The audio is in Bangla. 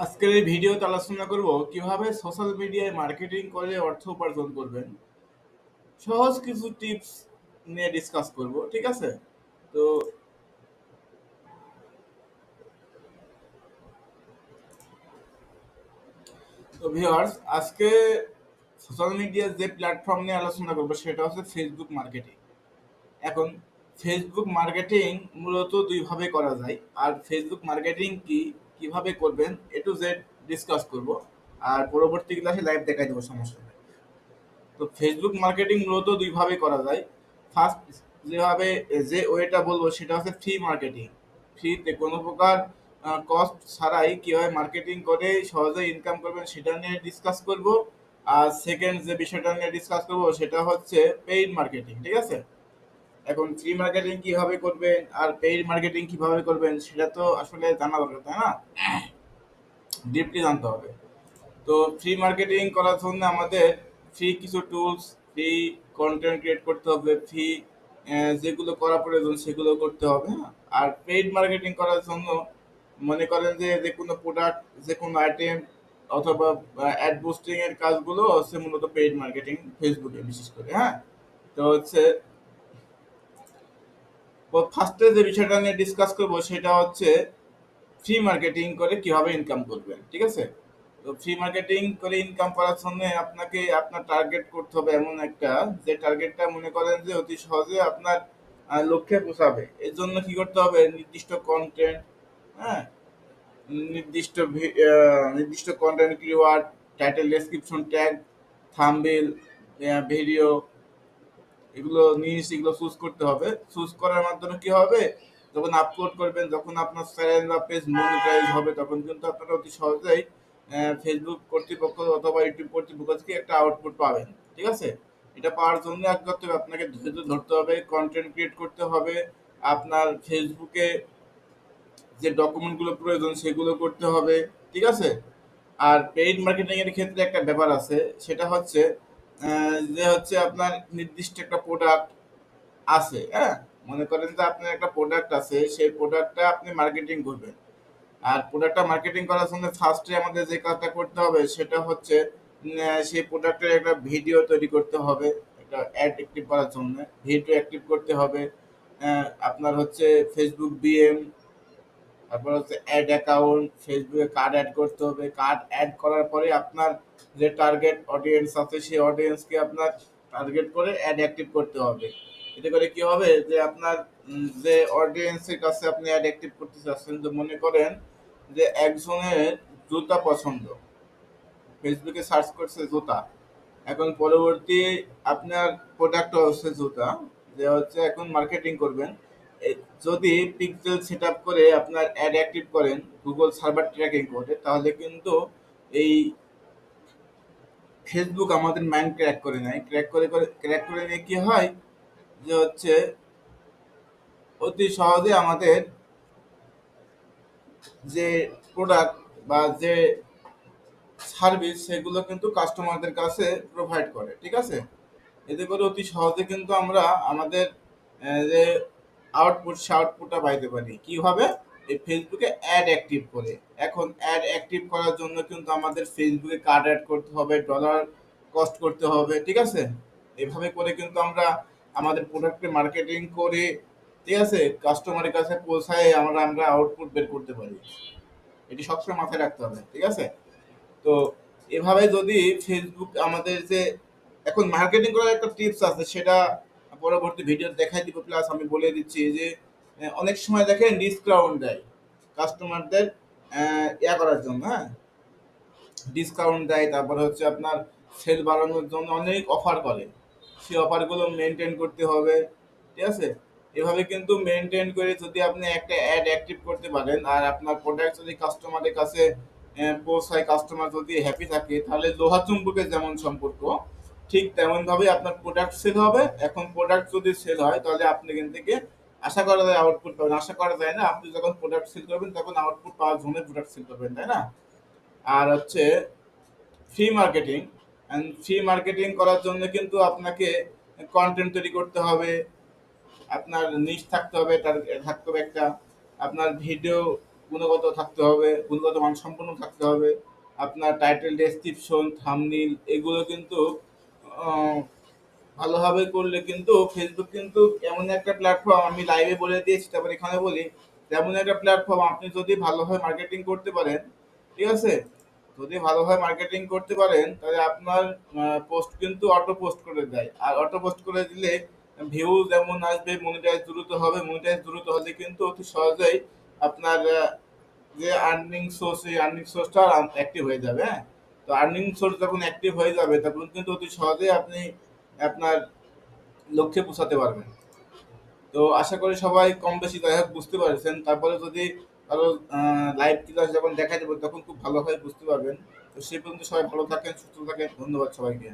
আজকের এই ভিডিওতে আলোচনা করব কিভাবে সোশ্যাল মিডিয়ায় মার্কেটিং করে অর্থ উপার্জন করবেন। সহজ কিছু টিপস নিয়ে ডিসকাস করব, ঠিক আছে? তো তো ভিউয়ার্স, আজকে সোশ্যাল মিডিয়ার যে প্ল্যাটফর্ম নিয়ে আলোচনা করব সেটা হচ্ছে ফেসবুক মার্কেটিং। এখন ফেসবুক মার্কেটিং মূলত দুইভাবে করা যায়। আর ফেসবুক মার্কেটিং কিভাবে করবেন এ টু জেড ডিসকাস করব। আর পরবর্তী ক্লাসে লাইভ দেখাই দেবো, সমস্যা নেই। তো ফেসবুক মার্কেটিং মূলত দুইভাবে করা যায়। ফার্স্ট যেভাবে যে ওয়েটা বলবো সেটা হচ্ছে ফ্রি মার্কেটিং। ফ্রিতে কোনো প্রকার কস্ট ছাড়াই কিভাবে মার্কেটিং করে সহজে ইনকাম করবেন সেটা নিয়ে ডিসকাস করব। আর সেকেন্ড যে বিষয়টা নিয়ে ডিসকাস করব সেটা হচ্ছে পেইড মার্কেটিং, ঠিক আছে? এখন ফ্রি মার্কেটিং কিভাবে করবেন আর পেইড মার্কেটিং কিভাবে করবেন সেটা তো আসলে জানা দরকার, তাই না? ডিপলি জানতে হবে। তো ফ্রি মার্কেটিং করার জন্য আমাদের ফ্রি কিছু টুলস, ফ্রি কন্টেন্ট ক্রিয়েট করতে হবে, ফ্রি যেগুলো করা প্রয়োজন সেগুলো করতে হবে, হ্যাঁ। আর পেইড মার্কেটিং করার জন্য মনে করেন যে যে কোনো প্রোডাক্ট, যে কোনো আইটেম অথবা অ্যাড বুস্টিং এর কাজগুলো হচ্ছে মূলত পেইড মার্কেটিং, ফেসবুকে বিশেষ করে, হ্যাঁ। তো হচ্ছে ফার্স্টে যে বিষয়টা নিয়ে ডিসকাস করবো সেটা হচ্ছে ফ্রি মার্কেটিং করে কিভাবে ইনকাম করবেন, ঠিক আছে? তো ফ্রি মার্কেটিং করে ইনকাম করার জন্য আপনাকে আপনার টার্গেট করতে হবে এমন একটা, যে টার্গেটটা মনে করেন যে অতি সহজে আপনার লক্ষ্যে পৌঁছাবে। এর জন্য কি করতে হবে? নির্দিষ্ট কন্টেন্ট, হ্যাঁ, নির্দিষ্ট content, keyword, title, description, tag, thumbnail, video, এগুলো নিশ, এগুলো চুজ করতে হবে। চুজ করার মাধ্যমে কি হবে? যখন আপলোড করবেন, যখন আপনার চ্যানেল বা পেজ মনিটাইজ হবে, তখন কিন্তু আপনারা অতি সহজেই ফেসবুক কর্তৃপক্ষ অথবা ইউটিউব কর্তৃপক্ষ থেকে একটা আউটপুট পাবেন, ঠিক আছে? এটা পাওয়ার জন্য এক করতে হবে, আপনাকে ধৈর্য ধরতে হবে, কন্টেন্ট ক্রিয়েট করতে হবে, আপনার ফেসবুকে যে ডকুমেন্টগুলো প্রয়োজন সেগুলো করতে হবে, ঠিক আছে? আর পেইড মার্কেটিং এর ক্ষেত্রে একটা ব্যাপার আছে, সেটা হচ্ছে যে হচ্ছে আপনার নির্দিষ্ট একটা প্রোডাক্ট আছে, হ্যাঁ। মনে করেন যে আপনার একটা প্রোডাক্ট আছে, সেই প্রোডাক্টটা আপনি মার্কেটিং করবেন। আর প্রোডাক্টটা মার্কেটিং করার জন্য ফার্স্টে আমাদের যে কাজটা করতে হবে সেটা হচ্ছে সেই প্রোডাক্টের একটা ভিডিও তৈরি করতে হবে। একটা অ্যাড অ্যাক্টিভ করার জন্য ভিডিও অ্যাক্টিভ করতে হবে। আপনার হচ্ছে ফেসবুক বিএম, তারপর হচ্ছে অ্যাড অ্যাকাউন্ট, ফেসবুকে কার্ড অ্যাড করতে হবে। কার্ড অ্যাড করার পরে আপনার যে টার্গেট অডিয়েন্স আছে সেই অডিয়েন্সকে আপনার টার্গেট করে অ্যাড অ্যাক্টিভ করতে হবে। এতে করে কি হবে যে আপনার যে অডিয়েন্সের কাছে আপনি অ্যাড অ্যাক্টিভ করতে চাচ্ছেন, যে মনে করেন যে একজনের জুতা পছন্দ, ফেসবুকে সার্চ করছে জুতা। এখন পরবর্তী আপনার প্রোডাক্ট হচ্ছে জুতা, যে হচ্ছে এখন মার্কেটিং করবেন। যদি পিক্সেল সেট আপ করে আপনার অ্যাড অ্যাক্টিভ করেন গুগল সার্ভার ট্র্যাকিং করে, তাহলে কিন্তু এই ফেসবুক আমাদের মাইন্ড ক্র্যাক করে নেয়। ক্র্যাক করে নিয়ে কি হয় যে হচ্ছে অতি সহজে আমাদের যে প্রোডাক্ট বা যে সার্ভিস সেগুলো কিন্তু কাস্টমারদের কাছে প্রোভাইড করে, ঠিক আছে? এতে করে অতি সহজে কিন্তু আমরা আমাদের যে আউটপুট সে আউটপুটটা পাইতে পারি কিভাবে? এই ফেসবুকে অ্যাড অ্যাক্টিভ করে। এখন অ্যাড অ্যাক্টিভ করার জন্য কিন্তু আমাদের ফেসবুকে কার্ড অ্যাড করতে হবে, ডলার কস্ট করতে হবে, ঠিক আছে? এভাবে করে কিন্তু আমরা আমাদের প্রোডাক্টে মার্কেটিং করে, ঠিক আছে, কাস্টমারের কাছে পৌঁছায় আমরা আমরা আউটপুট বের করতে পারি। এটি সবসময় মাথায় রাখতে হবে, ঠিক আছে? তো এভাবে যদি ফেসবুক আমাদের যে এখন মার্কেটিং করার একটা টিপস আছে, সেটা পরবর্তী ভিডিও দেখাই দিব। প্লাস আমি বলে দিচ্ছি যে অনেক সময় দেখেন ডিসকাউন্ট দেয় কাস্টমারদের ইয়া করার জন্য, হ্যাঁ, ডিসকাউন্ট দেয়। তারপরে হচ্ছে আপনার সেল বাড়ানোর জন্য অনেক অফার করে, সেই অফারগুলো মেনটেন করতে হবে, ঠিক আছে? এভাবে কিন্তু মেনটেন করে যদি আপনি একটা অ্যাড অ্যাক্টিভ করতে পারেন আর আপনার প্রোডাক্ট যদি কাস্টমারের কাছে পৌঁছায়, কাস্টমার যদি হ্যাপি থাকে, তাহলে লোহা চুম্বকের যেমন সম্পর্ক, ঠিক তেমন ভাবে আপনার প্রোডাক্ট সেল হবে। এখন প্রোডাক্ট যদি সেল হয় তাহলে আপনি এখান থেকে আশা করা যায় আউটপুট পাবেন। আশা করা যায় না, আপনি যখন প্রোডাক্ট সেল করবেন তখন আউটপুট পাওয়ার জন্য প্রোডাক্ট সেল করবেন, তাই না? আর হচ্ছে ফ্রি মার্কেটিং, ফ্রি মার্কেটিং করার জন্য কিন্তু আপনাকে কন্টেন্ট তৈরি করতে হবে, আপনার নিশ থাকতে হবে, থাকতে হবে একটা, আপনার ভিডিও গুণগত থাকতে হবে, গুণগত মানসম্পন্ন থাকতে হবে। আপনার টাইটেল ডেসক্রিপশন থাম্বনেইল এগুলো কিন্তু আহ, ভালোভাবে করলে কিন্তু ফেসবুক কিন্তু এমন একটা প্ল্যাটফর্ম, আমি লাইভে বলে দিয়েছি তারপর এখানে বলি, এমন একটা প্ল্যাটফর্ম আপনি যদি ভালোভাবে মার্কেটিং করতে পারেন, ঠিক আছে, যদি ভালোভাবে মার্কেটিং করতে পারেন তাহলে আপনার পোস্ট কিন্তু অটো পোস্ট করে দেয়, আর অটো পোস্ট করে দিলে ভিউ যেমন আসবে, মনিটাইজ দ্রুত হবে, মনিটাইজ দ্রুত হলে কিন্তু অতি সহজেই আপনার যে আর্নিং সোর্স, এই আর্নিং সোর্সটা অ্যাক্টিভ হয়ে যাবে। হ্যাঁ, তো আর্নিং সোর্স যখন অ্যাক্টিভ হয়ে যাবে তখন কিন্তু অতি সহজেই আপনি আপনার লক্ষ্যে পৌঁছাতে পারবেন। তো আশা করি সবাই কম বেশি যাই হোক বুঝতে পারছেন। তারপরে যদি কারো লাইভ ক্লাস যখন দেখা যাবে তখন খুব ভালোভাবে বুঝতে পারবেন। তো সেই পর্যন্ত সবাই ভালো থাকেন, সুস্থ থাকেন। ধন্যবাদ সবাইকে।